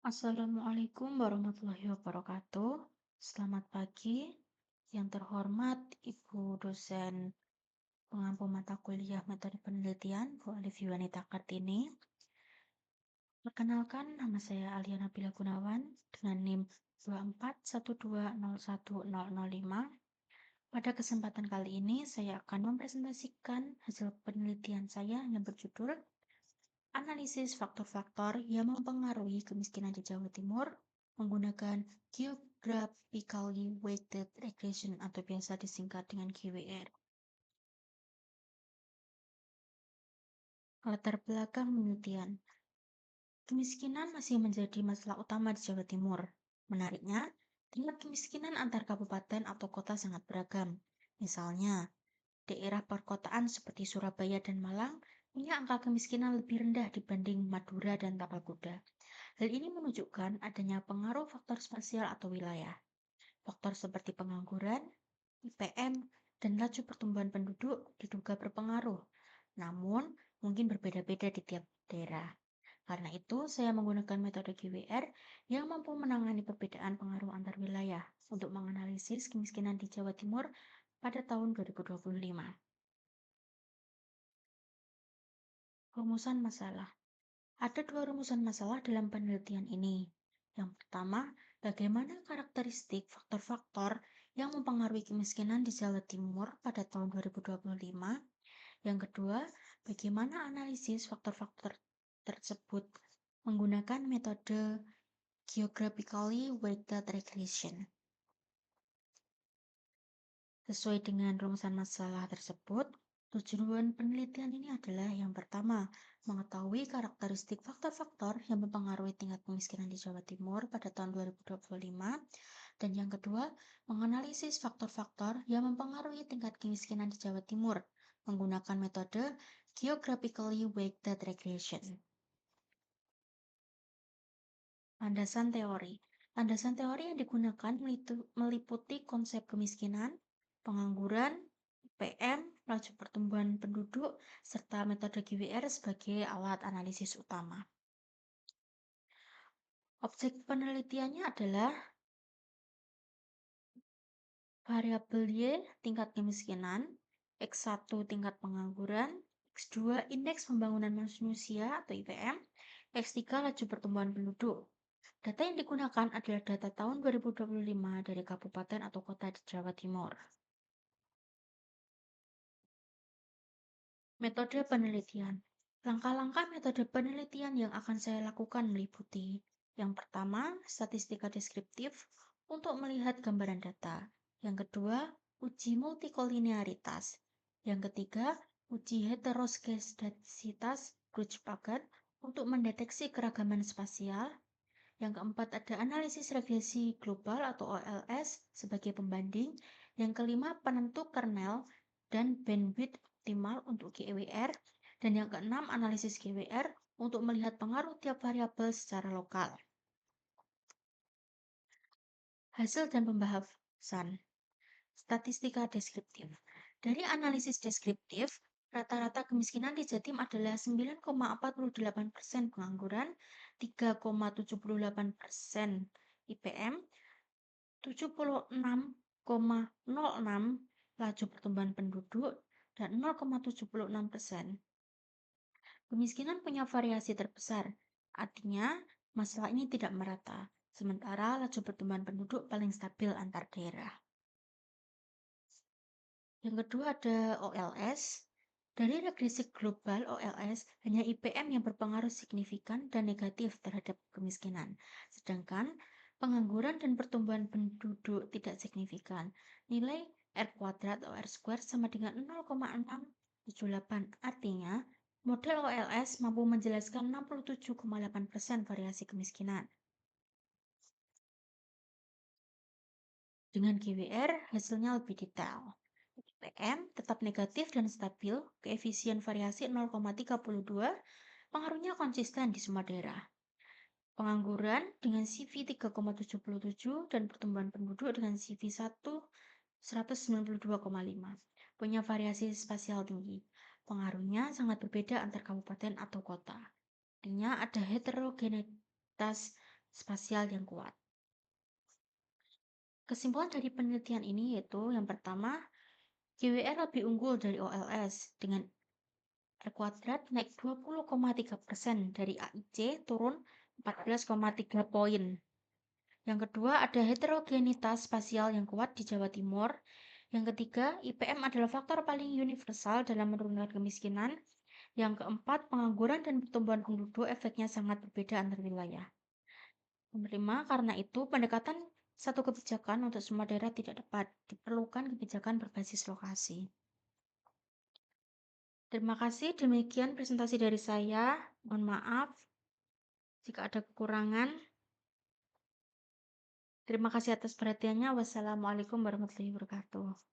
Assalamualaikum warahmatullahi wabarakatuh. Selamat pagi, yang terhormat Ibu dosen pengampu mata kuliah metode penelitian, Bu Alif Yuwanita Kartini. Perkenalkan, nama saya Alia Nabila Gunawan dengan NIM 241201005. Pada kesempatan kali ini, saya akan mempresentasikan hasil penelitian saya yang berjudul Analisis faktor-faktor yang mempengaruhi kemiskinan di Jawa Timur menggunakan Geographically Weighted Regression atau biasa disingkat dengan GWR. Latar belakang penelitian. Kemiskinan masih menjadi masalah utama di Jawa Timur. Menariknya, tingkat kemiskinan antar kabupaten atau kota sangat beragam. Misalnya, daerah perkotaan seperti Surabaya dan Malang punya angka kemiskinan lebih rendah dibanding Madura dan Tapal Kuda. Hal ini menunjukkan adanya pengaruh faktor spasial atau wilayah. Faktor seperti pengangguran, IPM, dan laju pertumbuhan penduduk diduga berpengaruh, namun mungkin berbeda-beda di tiap daerah. Karena itu, saya menggunakan metode GWR yang mampu menangani perbedaan pengaruh antar wilayah untuk menganalisis kemiskinan di Jawa Timur pada tahun 2025. Rumusan masalah. Ada dua rumusan masalah dalam penelitian ini. Yang pertama, bagaimana karakteristik faktor-faktor yang mempengaruhi kemiskinan di Jawa Timur pada tahun 2025. Yang kedua, bagaimana analisis faktor-faktor tersebut menggunakan metode Geographically Weighted Regression. Sesuai dengan rumusan masalah tersebut, tujuan penelitian ini adalah yang pertama, mengetahui karakteristik faktor-faktor yang mempengaruhi tingkat kemiskinan di Jawa Timur pada tahun 2025, dan yang kedua, menganalisis faktor-faktor yang mempengaruhi tingkat kemiskinan di Jawa Timur menggunakan metode Geographically Weighted Regression. Landasan teori. Landasan teori yang digunakan meliputi konsep kemiskinan, pengangguran, IPM, laju pertumbuhan penduduk, serta metode GWR sebagai alat analisis utama. Objek penelitiannya adalah variabel Y tingkat kemiskinan, X1 tingkat pengangguran, X2 indeks pembangunan manusia atau IPM, X3 laju pertumbuhan penduduk. Data yang digunakan adalah data tahun 2025 dari kabupaten atau kota di Jawa Timur. Metode penelitian. Langkah-langkah metode penelitian yang akan saya lakukan meliputi: yang pertama, statistika deskriptif untuk melihat gambaran data. Yang kedua, uji multikolinearitas. Yang ketiga, uji heteroskedasitas Creutzfeldt untuk mendeteksi keragaman spasial. Yang keempat, ada analisis regresi global atau OLS sebagai pembanding. Yang kelima, penentu kernel dan bandwidth optimal untuk GWR. Dan yang keenam, analisis GWR untuk melihat pengaruh tiap variabel secara lokal. Hasil dan pembahasan. Statistika deskriptif. Dari analisis deskriptif, rata-rata kemiskinan di Jatim adalah 9,48% pengangguran, 3,78% IPM, 76,06 laju pertumbuhan penduduk, dan 0,76%. Kemiskinan punya variasi terbesar, artinya masalah ini tidak merata, sementara laju pertumbuhan penduduk paling stabil antar daerah. Yang kedua ada OLS. Dari regresi global OLS, hanya IPM yang berpengaruh signifikan dan negatif terhadap kemiskinan, sedangkan pengangguran dan pertumbuhan penduduk tidak signifikan. Nilai R kuadrat atau R square sama dengan 0,678. Artinya, model OLS mampu menjelaskan 67,8% variasi kemiskinan. Dengan GWR, hasilnya lebih detail. IPM tetap negatif dan stabil, koefisien variasi 0,32, pengaruhnya konsisten di semua daerah. Pengangguran dengan CV 3,77 dan pertumbuhan penduduk dengan CV 192,5 punya variasi spasial tinggi. Pengaruhnya sangat berbeda antar kabupaten atau kota. Artinya ada heterogenitas spasial yang kuat. Kesimpulan dari penelitian ini yaitu yang pertama, GWR lebih unggul dari OLS dengan R kuadrat naik 20,3% dari AIC turun 14,3 poin. Yang kedua, ada heterogenitas spasial yang kuat di Jawa Timur. Yang ketiga, IPM adalah faktor paling universal dalam menurunkan kemiskinan. Yang keempat, pengangguran dan pertumbuhan penduduk efeknya sangat berbeda antar wilayah. Nomor 5, karena itu pendekatan satu kebijakan untuk semua daerah tidak tepat. Diperlukan kebijakan berbasis lokasi. Terima kasih, demikian presentasi dari saya. Mohon maaf jika ada kekurangan. Terima kasih atas perhatiannya. Wassalamualaikum warahmatullahi wabarakatuh.